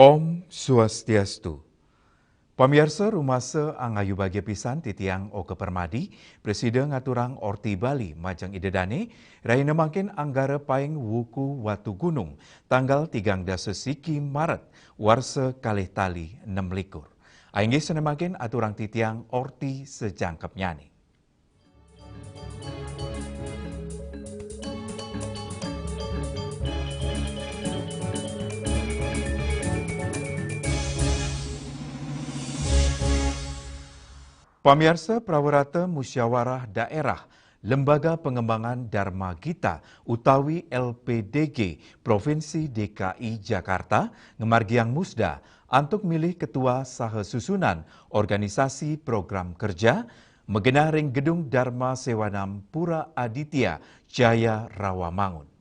Om Swastiastu. Pamirsa rumasa angayu bagi pisan titiang Oke Permadi, Presiden ngaturang Orti Bali Majang Idedane, raina makin anggara paing wuku Watu Gunung, tanggal 3 siki Maret, warsa kalih tali 6 likur. Ainggi senemakin aturang titiang Orti sejangkep nyani. Pamirsa Prawarata Musyawarah Daerah Lembaga Pengembangan Dharma Gita utawi LPDG Provinsi DKI Jakarta ngemargiang musda untuk milih ketua saha susunan organisasi program kerja megena ring gedung Dharma Sewanam Pura Aditya Jaya Rawamangun.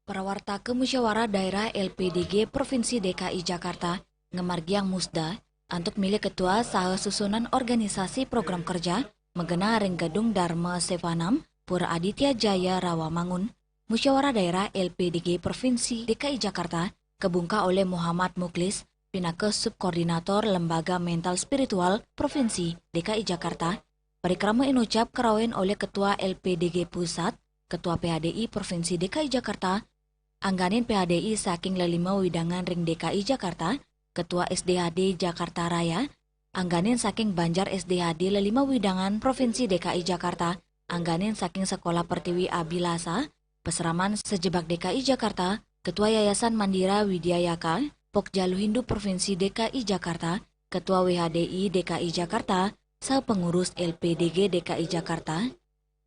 Prawarta Musyawarah Daerah LPDG Provinsi DKI Jakarta ngemargiang musda untuk milih ketua saha susunan organisasi program kerja megena ring gedung Dharma Sewanam Pura Aditya Jaya Rawamangun. Musyawarah Daerah LPDG Provinsi DKI Jakarta kebungka oleh Muhammad Muklis, Pinake Subkoordinator Lembaga Mental Spiritual Provinsi DKI Jakarta. Parikrama inucap kerawen oleh Ketua LPDG Pusat, Ketua PHDI Provinsi DKI Jakarta, angganin PHDI saking lelima widangan ring DKI Jakarta, Ketua SDHD Jakarta Raya, angganin saking Banjar SDHD lelima widangan Provinsi DKI Jakarta, angganin saking Sekolah Pertiwi Abilasa, Peseraman Sejebak DKI Jakarta, Ketua Yayasan Mandira Widyayaka, Pokjalu Hindu Provinsi DKI Jakarta, Ketua WHDI DKI Jakarta, saha pengurus LPDG DKI Jakarta.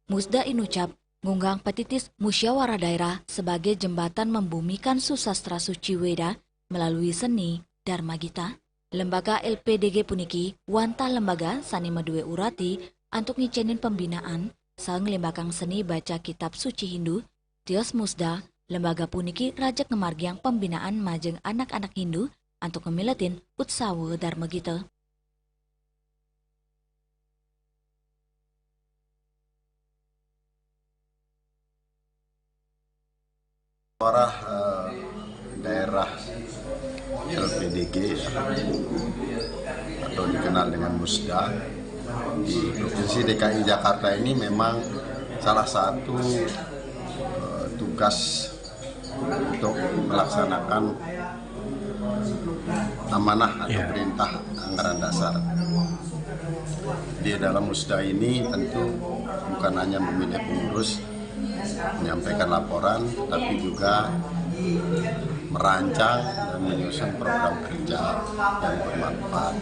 Musda inucap ngunggang petitis musyawarah daerah sebagai jembatan membumikan susastra suci Weda melalui seni Dharma Gita. Lembaga LPDG puniki wantah lembaga sani medue urati untuk ngicenin pembinaan sang lembakang seni baca kitab suci Hindu. Tios musda lembaga puniki rajak ngemargiang pembinaan majeng anak-anak Hindu untuk ngemiletin utsawa Dharma Gita. Musyawarah daerah LPDG atau dikenal dengan Musda di Provinsi DKI Jakarta ini memang salah satu tugas untuk melaksanakan amanah atau perintah anggaran dasar. Di dalam Musda ini tentu bukan hanya memilih pengurus, menyampaikan laporan, tapi juga merancang dan menyusun program kerja yang bermanfaat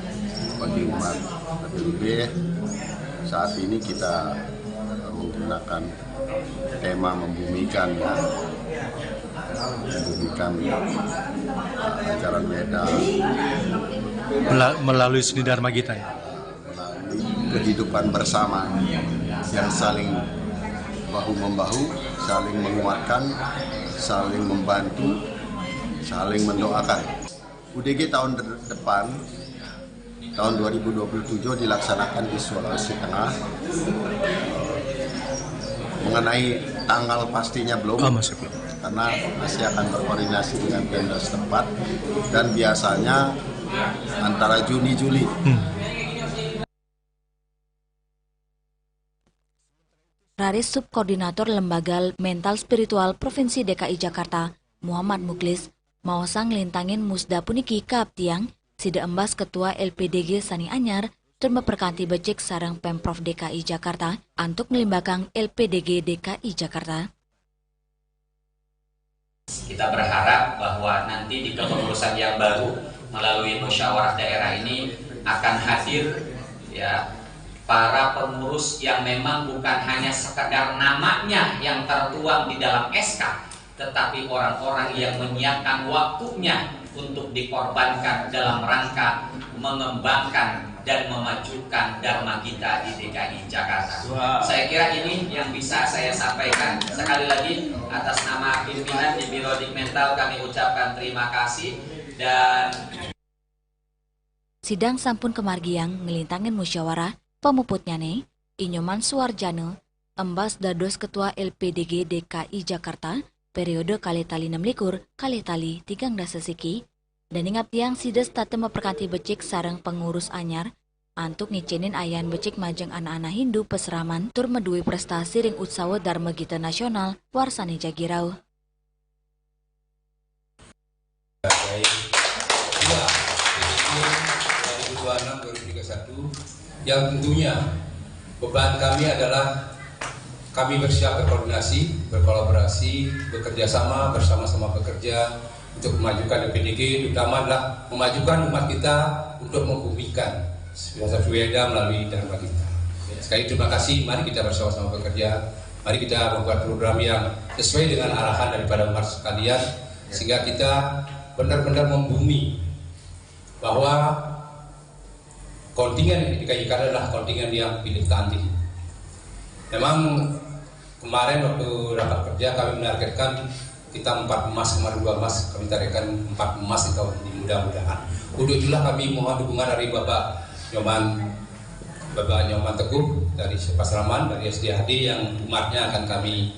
bagi umat. Lebih-lebih saat ini kita menggunakan tema membumikan ajaran Weda melalui seni Dharma Gita, melalui kehidupan bersama yang saling bahu-membahu, saling menguatkan, saling membantu, saling mendoakan. UDG tahun depan, tahun 2027 dilaksanakan di Sulawesi Tengah. Mengenai tanggal pastinya belum, karena masih akan berkoordinasi dengan Pemda setempat, dan biasanya antara Juni-Juli. Raris Subkoordinator Lembaga Mental Spiritual Provinsi DKI Jakarta, Muhammad Muklis, mau sang lintangin musda puniki kaap tiang, sida embas Ketua LPDG Sani Anyar, dan memperkanti becek sarang Pemprov DKI Jakarta untuk melimbakang LPDG DKI Jakarta. Kita berharap bahwa nanti di kepengurusan yang baru melalui musyawarah daerah ini akan hadir para pengurus yang memang bukan hanya sekadar namanya yang tertuang di dalam SK, tetapi orang-orang yang menyiapkan waktunya untuk dikorbankan dalam rangka mengembangkan dan memajukan Dharma Gita di DKI Jakarta. Saya kira ini yang bisa saya sampaikan. Sekali lagi atas nama pimpinan di Biro Dik Mental kami ucapkan terima kasih. Dan sidang sampun kemargiang ngelintangin musyawarah pemuputnya nih Inyoman Suwarjana embas dados ketua LPDG DKI Jakarta periode kali tali 6 likur kali tali 3 siki dan ingat tiang sides tate memperkanti becik sarang pengurus anyar antuk ngicinin ayan becik majeng anak-anak Hindu peseraman tur medui prestasi ring utsawa Dharma Gita Nasional warsani Jagirau. Yang tentunya beban kami adalah kami bersiap berkoordinasi, berkolaborasi, bekerja sama, bersama-sama bekerja untuk memajukan LPDG, terutama adalah memajukan umat kita untuk membumikan Sweda melalui Dharma Gita. Sekali terima kasih, mari kita bersama-sama bekerja, mari kita membuat program yang sesuai dengan arahan daripada umat sekalian, sehingga kita benar-benar membumi bahwa kontingen di DKI Jakarta adalah kontingen yang pilih tanding. Memang kemarin waktu rapat kerja kami menargetkan kita 4 emas, 2 emas, kami targetkan 4 emas di tahun ini mudah-mudahan. Untuk itulah kami mohon dukungan dari Bapak Nyoman Teguh dari Pasraman, dari SDHD yang umatnya akan kami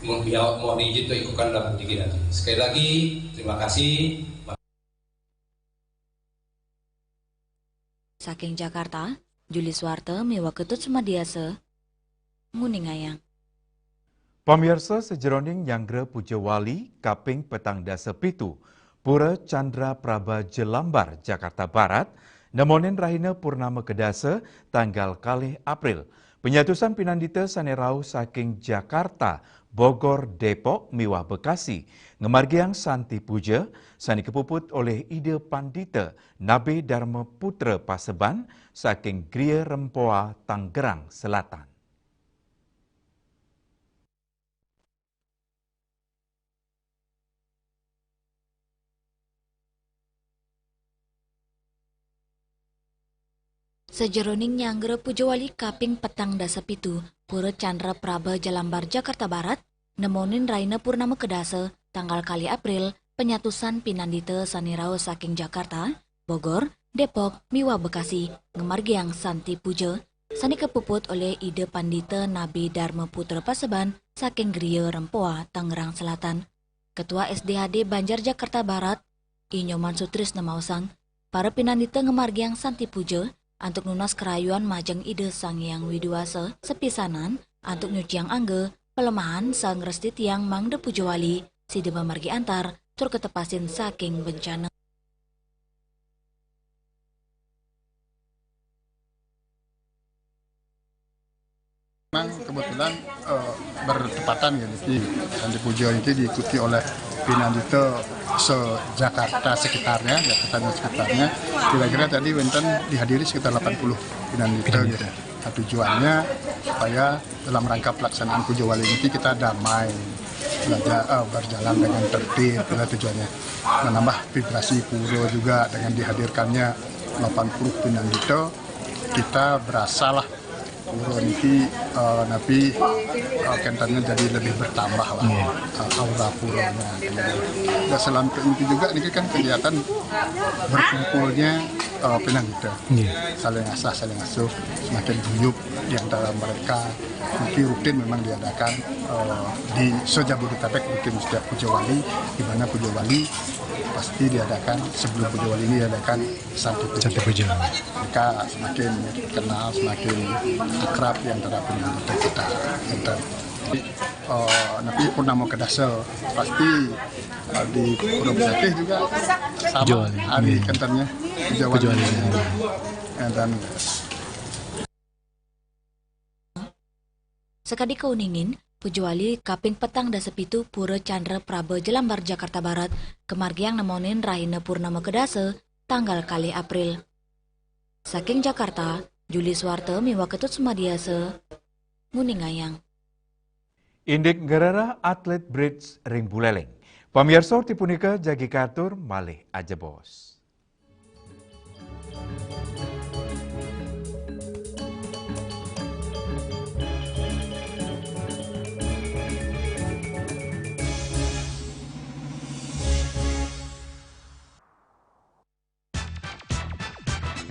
mohon izin untuk ikutkan dalam PDG nanti. Sekali lagi terima kasih. Saking Jakarta, Juli Swarte miwa ketut semadiase nguningayang. Pamirsa sejeroning Nyanggra Pujawali kaping petang dasa pitu Pura Chandra Praba Jelambar Jakarta Barat nemonin rahina purnama kedasa tanggal kalih April. Penyatusan pinandita sanerau saking Jakarta, Bogor, Depok, miwah Bekasi, ngemargiang Santi Puja, sani kepuput oleh Ide Pandita, Nabe Dharma Putra Paseban, saking Gria Rempoa, Tanggerang Selatan. Sejeroning Nyanggra Pujawali kaping petang dasa pitu, Pura Chandra Praba Jelambar Jakarta Barat, nemonin Raina Purnama Kedasa, tanggal kali April, penyatusan pinandita sanirau saking Jakarta, Bogor, Depok, miwa Bekasi, ngemargiang Santi Puja, sani kepuput oleh Ide Pandita Nabi Dharma Putra Paseban, saking Gria Rempoa, Tangerang Selatan. Ketua SDHD Banjar Jakarta Barat, Inyoman Sutrisna Mausang, para pinandita ngemargiang Santi Puja, antuk nunas kerayuan majeng Ide Sang Yang Widuwasa sepisanan antuk nyuciang angge pelemahan sang resti tiang Mangde Pujawali side mamargi antar tur ketepasin saking bencana. Memang kebetulan bertepatan ya, jadi Santi Puja ini diikuti oleh pinandita se-Jakarta sekitarnya, Jakarta dan sekitarnya. Kira-kira tadi Wenten dihadiri sekitar 80 pinandita gitu. Nah, tujuannya supaya dalam rangka pelaksanaan Puja Wali ini kita damai, berjalan dengan tertib, itulah tujuannya. Menambah vibrasi pura juga dengan dihadirkannya 80 pinandita, kita berasalah pura ini nabi kentannya jadi lebih bertambah lah, aura puranya. Dan selain itu juga ini kan kelihatan berkumpulnya pinandita, saling asah saling asuh, semakin guyup di antara mereka. Mungkin rutin memang diadakan di Jabodetabek, rutin setiap Puja Wali, di mana Puja Wali pasti diadakan sebelum Puja Wali ini diadakan Santi Puja. Mereka semakin kenal, semakin akrab di antara pinandita kita. Nabi Purnama Kedasa pasti di Pura Besakih juga sama hari kentannya Puja Wali. Dan sekadi keuningin Pujawali kaping petang dasa pitu Pura Chandra Praba Jelambar Jakarta Barat kemargiang nemonin Rahina Purnama Kedasa tanggal kali April. Saking Jakarta, Juli Swarte miwa ketut semadiase nguningayang. Indik gerara atlet bridge ring buleleng. Pamirsa tipunika jagi katur malih aja bos.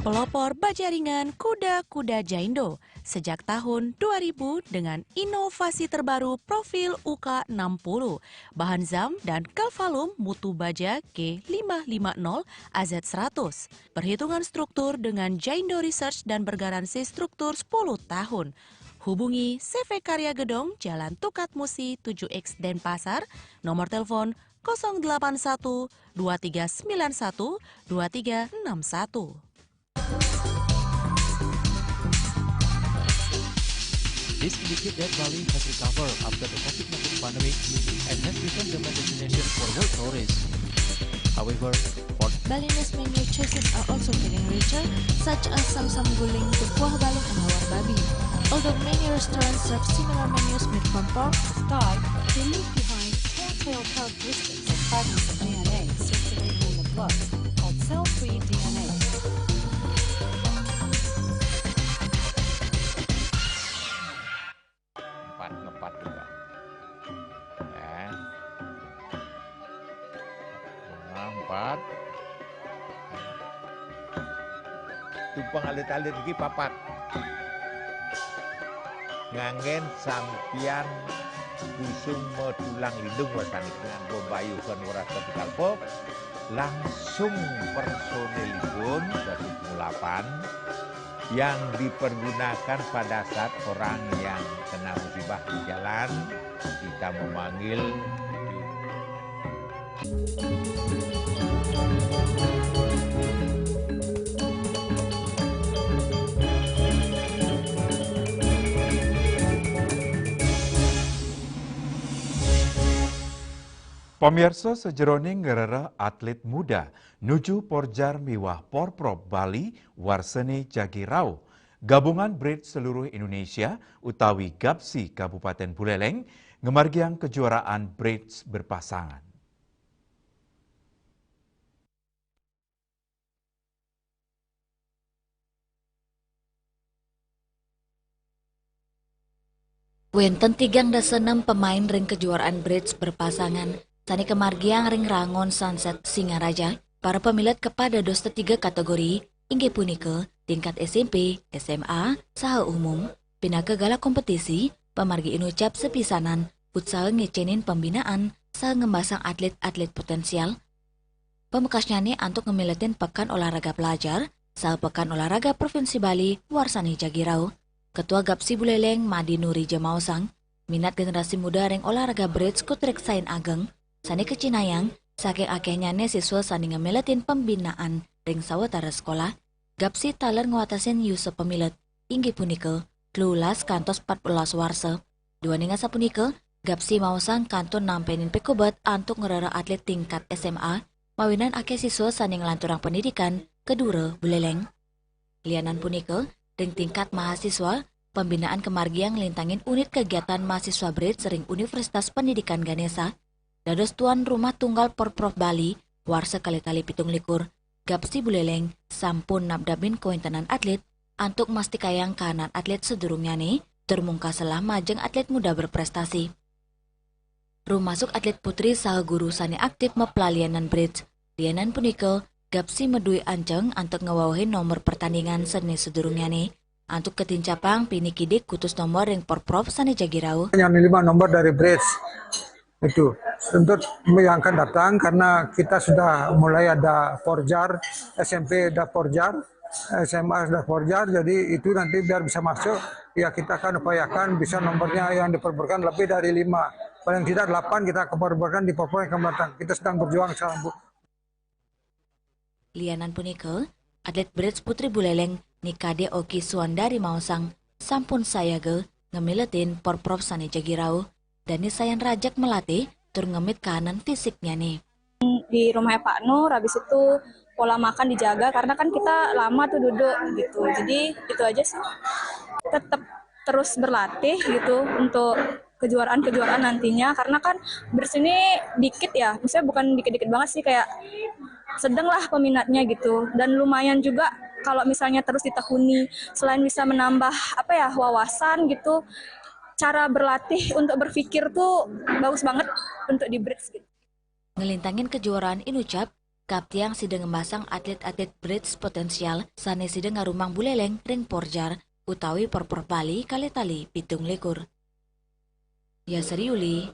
pelopor baja ringan kuda-kuda Jaindo sejak tahun 2000 dengan inovasi terbaru profil UK60, bahan ZAM dan Calvalum mutu baja G550 AZ100. Perhitungan struktur dengan Jaindo Research dan bergaransi struktur 10 tahun. Hubungi CV Karya Gedong, Jalan Tukat Musi 7X Denpasar, nomor telepon 081 2391 2361. This indicates that Bali has recovered after the COVID-19 pandemic and has become the main destination for world tourists. However, Balinese menu choices are also getting richer, such as Samsam Guling, Tupuah Balung, and Hawar Babi. Although many restaurants serve similar menus made from pork, Sky, they leave behind telltale characteristics of fragments of DNA circulating in the blood, called cell-free DNA. Ngepat juga. Empat. Tumpang alit-alit lagi papat. Ngangen sampian busung tulang lindung wasani dengan bombayu kan warasa dikalpo langsung personelipun 108 yang dipergunakan pada saat orang yang kena musibah di jalan kita memanggil Pemirsa sejeroning ngerera atlet muda nuju Porjar miwah Porprov Bali warsene Jagirau. Gabungan Bridge seluruh Indonesia utawi GAPSI Kabupaten Buleleng ngemargiang kejuaraan Bridge berpasangan. Wenten 36 pemain ring kejuaraan Bridge berpasangan. Tani kemargiang ring Rangon Sunset Singaraja, para pemilat kepada dosta 3 kategori, inggih punika, tingkat SMP, SMA, saha umum, pinaka gala kompetisi, pemargi inucap sepisanan, usaha ngecenin pembinaan, saha ngembasang atlet-atlet potensial. Pemekasnya nih untuk ngemiletin pekan olahraga pelajar, saha pekan olahraga Provinsi Bali, warsani Jagirau. Ketua GAPSI Buleleng Madi Nuri Jamausang, minat generasi muda ring olahraga Bridge kutrek sain ageng, sani kecinayang, saking akehnya ne siswa sani ngemeletin pembinaan ring sawetara sekolah, GAPSI taler nguatasin yusa pemilet, inggih punika, klulas kantos 14 warsa. Dua ninga sapunika, GAPSI mausang kanton nampenin pekubat antuk ngerara atlet tingkat SMA, mawinan akeh siswa sani ngelanturang pendidikan, kedura Buleleng. Lianan punika, ring tingkat mahasiswa, pembinaan kemargiang lintangin unit kegiatan mahasiswa Bridge ring Universitas Pendidikan Ganesha, dados tuan rumah tunggal Porprov Bali, warsa kali-tali 17, GAPSI Buleleng, sampun nabdabin kuintenan atlet, antuk mastikayang kanan atlet sedurungnya nih, termungkasalah majeng atlet muda berprestasi. Rumasuk atlet putri saha guru sani aktif mepelalianan Bridge, lianan punika, GAPSI medui anceng antuk ngewawahin nomor pertandingan seni sedurungnya nih, antuk ketincapang pinikidik kutus nomor ring Porprov sani Jagirau. Yang 5 nomor dari Bridge. Itu untuk yang akan datang karena kita sudah mulai ada Porjar, SMP ada Porjar, SMA ada Porjar, jadi itu nanti biar bisa masuk ya kita akan upayakan bisa nomornya yang diperbolehkan lebih dari 5, paling tidak 8 kita keperbolehkan di Papua yang akan datang. Kita sedang berjuang sekarang, Bu. Lianan punika, atlet Bridge Putri Buleleng Nikade Oki Suandari Mausang sampun sayaga ngemiletin Porprov sani Jagirau. Dani sayan rajak melatih, tur ngemit kanan fisiknya nih. Di rumahnya Pak Nur, habis itu pola makan dijaga, karena kan kita lama tuh duduk gitu. Jadi itu aja sih. Tetap terus berlatih gitu untuk kejuaraan-kejuaraan nantinya, karena kan bersini dikit ya, maksudnya bukan dikit-dikit banget sih, kayak sedang lah peminatnya gitu. Dan lumayan juga kalau misalnya terus ditekuni, selain bisa menambah wawasan gitu, cara berlatih untuk berpikir tuh bagus banget untuk di Bridge gitu. Ngelintangin kejuaraan inucap, Kaptiang sidang ngemasang atlet-atlet bridge potensial sane sidang ngarumang buleleng ring porjar utawi porpor Bali kaletali pitung likur. Yasari Uli,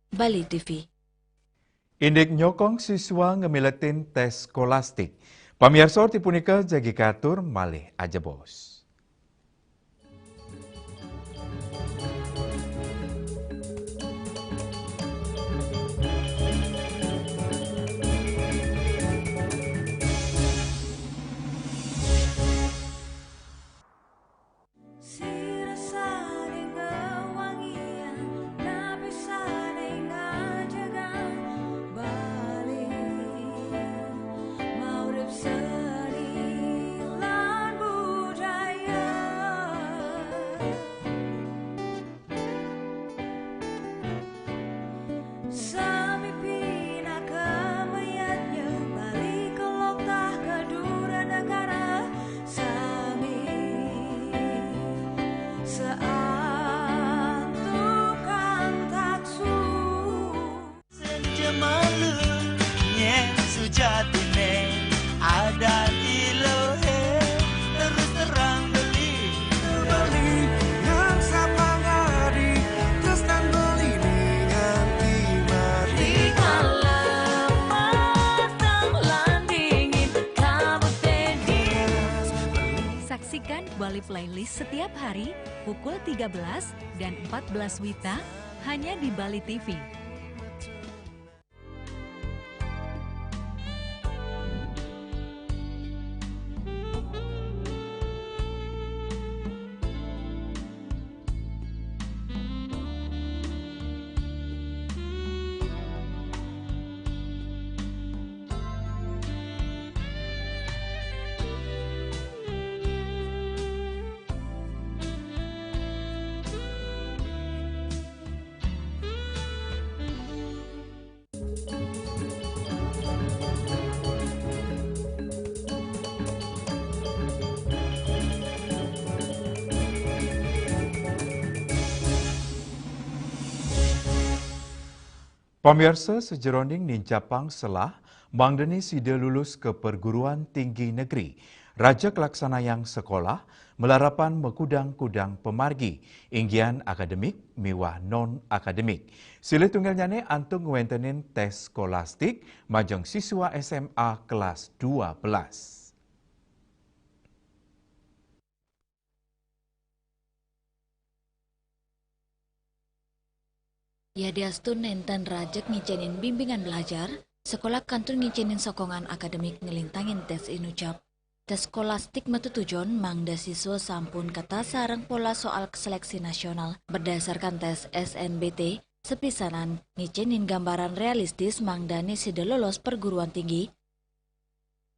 Bali TV. Indik nyokong siswa ngemiletin tes skolastik. Pamirsa ti punika jagi katur malih aja bos. Saksikan Bali Playlist setiap hari pukul 13 dan 14 WITA hanya di Bali TV. Pamirsa sejeroning nincapang selah, Mang Deni sida lulus ke perguruan tinggi negeri. Raja Kelaksanayang sekolah melarapan mekudang-kudang pemargi, inggian akademik miwah non-akademik. Sila tunggal nyane antung ngewentenin tes skolastik majang siswa SMA kelas 12. Ya diastun nenten rajak ngicenin bimbingan belajar, sekolah kantun ngicenin sokongan akademik ngelintangin tes inucap. Tes skolastik metu tujuan mangda siswa sampun kata sarang pola soal seleksi nasional berdasarkan tes SNBT, sepisanan ngicenin gambaran realistis mangdani sida lolos perguruan tinggi.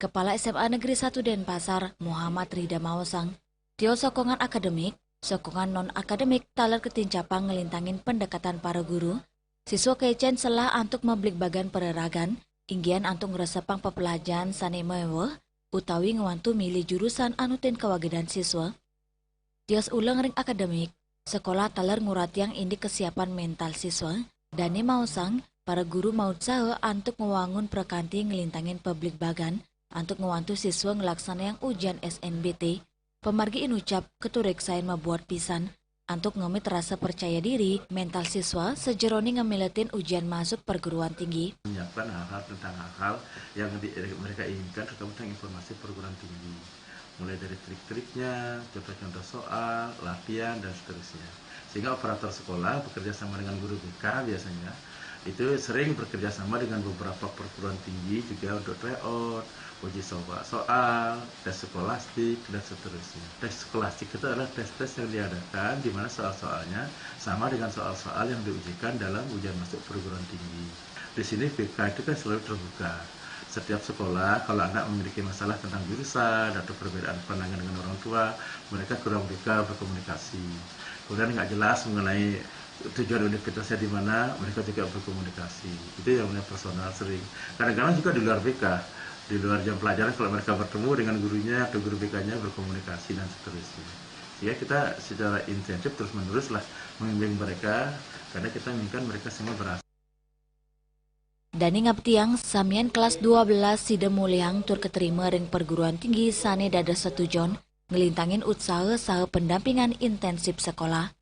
Kepala SMA Negeri 1 Denpasar, Muhammad Rida Mawasang, tio sokongan akademik, sokongan non-akademik talar ketincapang ngelintangin pendekatan para guru, siswa kecen selah antuk memblik bagan pereragan, inggian antuk ngeresepang pepelajaran sane mewah, utawi ngewantu milih jurusan anutin kewagedan siswa. Tios ulang ring akademik, sekolah talar ngurat yang indik kesiapan mental siswa, dani mausang, para guru mau usaha antuk ngewangun prekanti ngelintangin publik bagan, antuk ngewantu siswa ngelaksana yang ujian SNBT, pemargi inucap keturek sain membuat pisan, antuk ngemit rasa percaya diri mental siswa sejeroni ngemiletin ujian masuk perguruan tinggi. Menyiapkan hal-hal tentang hal-hal yang mereka inginkan terkait tentang informasi perguruan tinggi. Mulai dari trik-triknya, contoh-contoh soal, latihan, dan seterusnya. Sehingga operator sekolah bekerja sama dengan guru BK biasanya, itu sering bekerja sama dengan beberapa perguruan tinggi juga untuk tryout, uji soal, tes skolastik, dan seterusnya. Tes skolastik itu adalah tes-tes yang diadakan di mana soal-soalnya sama dengan soal-soal yang diujikan dalam ujian masuk perguruan tinggi. Di sini BK itu kan selalu terbuka. Setiap sekolah, kalau anak memiliki masalah tentang jurusan atau perbedaan pandangan dengan orang tua, mereka ke ruang BK berkomunikasi. Kemudian nggak jelas mengenai tujuan universitasnya di mana, mereka juga berkomunikasi. Itu yang namanya personal sering. Kadang-kadang juga di luar BK, di luar jam pelajaran kalau mereka bertemu dengan gurunya atau guru BK-nya berkomunikasi dan seterusnya. Sehingga kita secara intensif terus-menerus lah membimbing mereka, karena kita inginkan mereka semua berhasil. Dani ngabtiang samian kelas 12 Side Muliang tur keterima ring perguruan tinggi Sane Dada Setujon ngelintangin usaha pendampingan intensif sekolah.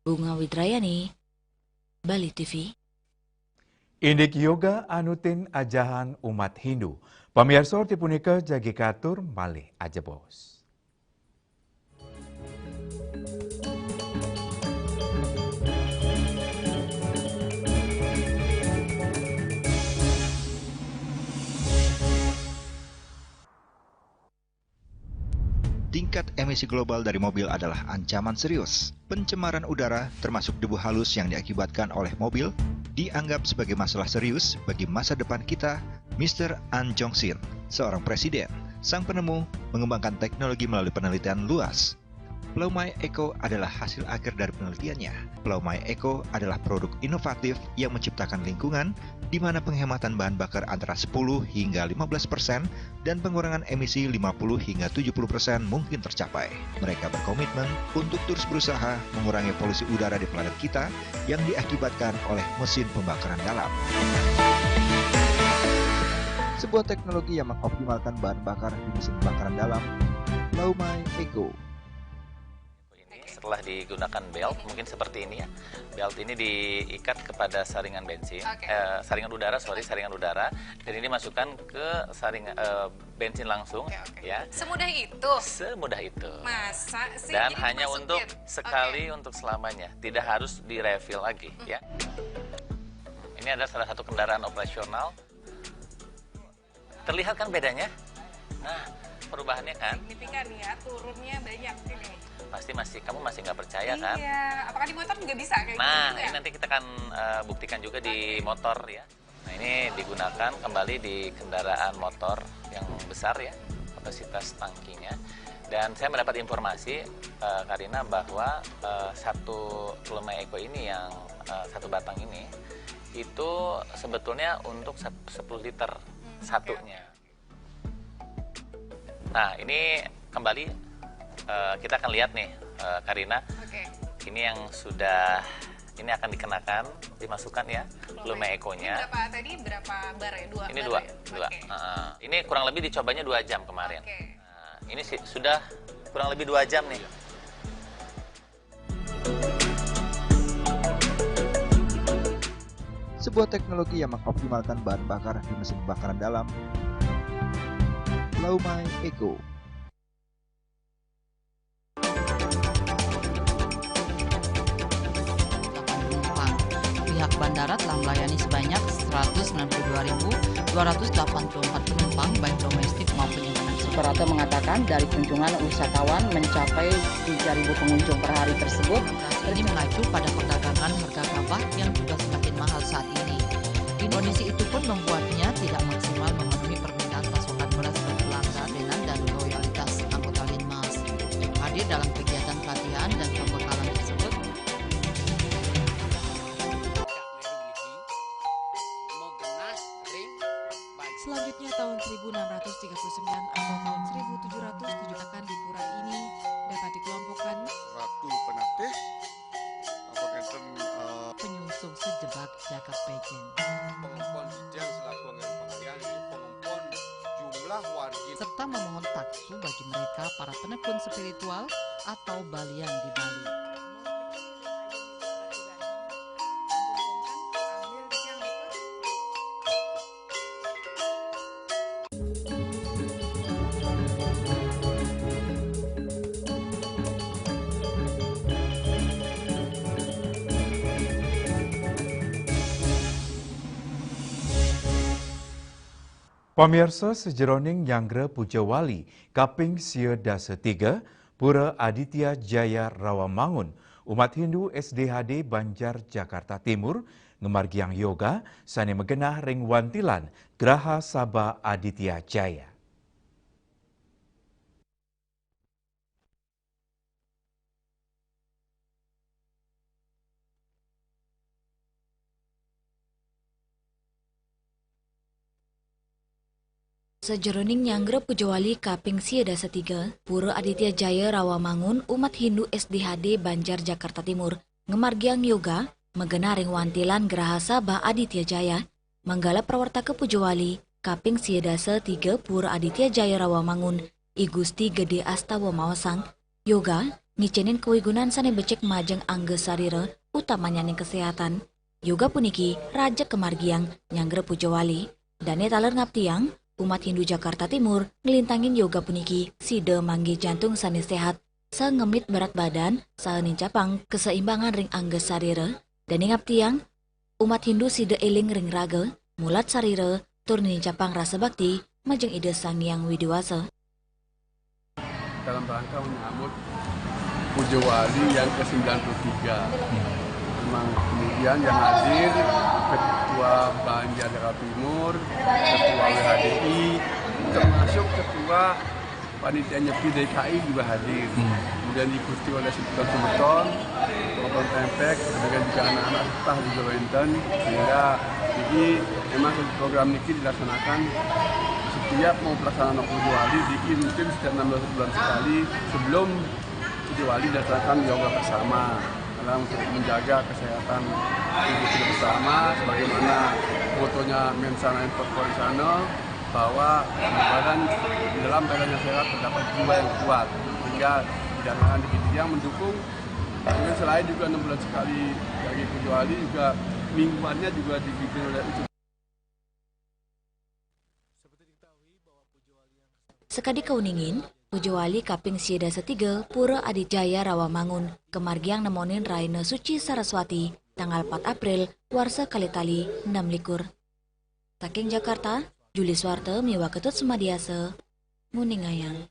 Bunga Widrayani, Bali TV. Indik yoga anutin ajahan umat Hindu. Pamirsa tipunika jagi katur malih aja bos. Tingkat emisi global dari mobil adalah ancaman serius. Pencemaran udara, termasuk debu halus yang diakibatkan oleh mobil, dianggap sebagai masalah serius bagi masa depan kita. Mr. An Jong-sin, seorang presiden, sang penemu, mengembangkan teknologi melalui penelitian luas. Plaumai Eco adalah hasil akhir dari penelitiannya. Plaumai Eco adalah produk inovatif yang menciptakan lingkungan di mana penghematan bahan bakar antara 10 hingga 15% dan pengurangan emisi 50 hingga 70% mungkin tercapai. Mereka berkomitmen untuk terus berusaha mengurangi polusi udara di planet kita yang diakibatkan oleh mesin pembakaran dalam. Sebuah teknologi yang mengoptimalkan bahan bakar di mesin pembakaran dalam, Plaumai Eco. Setelah digunakan belt, mungkin seperti ini ya. Belt ini diikat kepada saringan bensin, saringan udara, dan ini masukkan ke bensin langsung, ya. Semudah itu? Semudah itu. Masa sih? Dan hanya untuk sekali, untuk selamanya, tidak harus direfill lagi, ya. Ini adalah salah satu kendaraan operasional. Terlihat kan bedanya? Nah, perubahannya kan? Signifikan ya, turunnya banyak ini. Kamu masih nggak percaya kan? Iya, apakah di motor juga bisa kayak nah, gitu ini nanti kita akan buktikan juga di motor ya. Nah, ini digunakan kembali di kendaraan motor yang besar ya, kapasitas tangkinya. Dan saya mendapat informasi, Karina, bahwa satu Plaumai Eco ini yang satu batang ini, itu sebetulnya untuk 10 liter satunya. Nah, ini kembali kita akan lihat nih, Karina. Ini yang sudah, ini akan dikenakan, dimasukkan ya, Plaumai Eco-nya. Berapa bar ya? Ini dua. Ini kurang lebih dicobanya 2 jam kemarin. Nah, ini sudah kurang lebih 2 jam nih. Sebuah teknologi yang mengoptimalkan bahan bakar di mesin pembakaran dalam, Plaumai Eco. Pihak bandara telah melayani sebanyak 192.284 penumpang baik domestik maupun internasional. Operator mengatakan dari kunjungan wisatawan mencapai 3.000 pengunjung per hari tersebut. Ini mengacu pada perdagangan harga gabah yang juga semakin mahal saat ini. Kondisi itu pun membuatnya tidak maksimal memenuhi permintaan pasokan beras bagi pelanggan dan loyalitas anggota Linmas. Hadir dalam kegiatan pelatihan dan pembekalan tersebut. Selanjutnya tahun 1639 atau tahun 1707 akan di pura ini dapat dikelompokkan Ratu Penatih penyusup sejebak Jakab Pejen. Pengempon Dijang selaku pengalian pengempon jumlah warga serta memohon taksu bagi mereka para penekun spiritual atau balian di Bali. Pamirsa sejeroning Nyanggra Pujawali, Kaping Sia Dasa 3, Pura Aditya Jaya Rawamangun, umat Hindu SDHD Banjar Jakarta Timur, ngemargiang yoga, sane megenah ring wantilan, Graha Sabha Aditya Jaya. Sejeroning Nyanggra Pujawali Kaping Sia Dasa 3, Pura Aditya Jaya Rawamangun, umat Hindu SDHD Banjar Jakarta Timur, ngemargiang yoga, megenaring wantilan Graha Sabha Aditya Jaya, Manggala Prawartaka Pujowali, Kaping Siedase 3 Pura Aditya Jaya Rawamangun, Igusti Gede Astawa Mawasang, Yoga, micenin kewigunan sane becek majeng angge sarira, utamanya ning kesehatan. Yoga puniki Raja Kemargiang, Nyangger Pujowali, dane taler ngaptiang, umat Hindu Jakarta Timur ngelintangin yoga puniki side manggi jantung sane sehat, sa ngemit berat badan, sa nincapang keseimbangan ring angge sarira, dan ngaptiang, umat Hindu side eling ring raga, mulat sarira, tur nincapang rasa bakti, majeng ide Sang Hyang Widiwasa. Dalam rangka menyambut Pujowali yang ke-93. Memang kemudian yang hadir Ketua Banjar Jakarta Timur, Ketua WHDI, termasuk Ketua Panitia Nyepi DKI juga hadir. Kemudian diikuti oleh Sultan, Bapak Tempek, dan juga anak-anak staf juga Wenten. Sehingga jadi memang program ini dilaksanakan setiap mau pelaksanaan Pujowali diintim setiap 16 bulan sekali sebelum Pujowali dilaksanakan yoga bersama dalam untuk menjaga kesehatan tubuh kita bersama, sebagaimana fotonya Mensana Interkorisano bahwa di dalam badan yang sehat terdapat jiwa yang kuat, sehingga jangan yang mendukung. Kemudian selain juga 6 bulan sekali bagi Pujowali, juga mingguannya juga dibikin oleh Sekadi kauningin, Pujowali Kaping Siedase 3 Pura Aditjaya Rawamangun, kemargiang nemonin Raina Suci Saraswati, tanggal 4 April, warsa kalitali 6 likur. Saking Jakarta, Juli Swarte, Miwa Ketut Semadiase, Muningayang.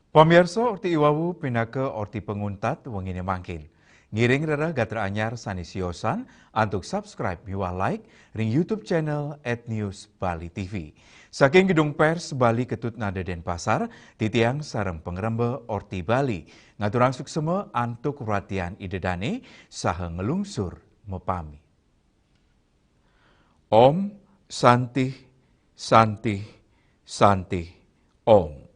Pamirsa orti iwawu pinake orti penguntat wengine mangkin. Ngiring rera gatra anyar sanisiosan untuk subscribe miwa like ring YouTube channel @News Bali TV. Saking gedung pers Bali Ketut Nada Denpasar, titiang sareng pengrembe orti Bali ngaturang sukseme antuk ratian idedane saha ngelungsur mepami. Om Santi Santi Santi Om.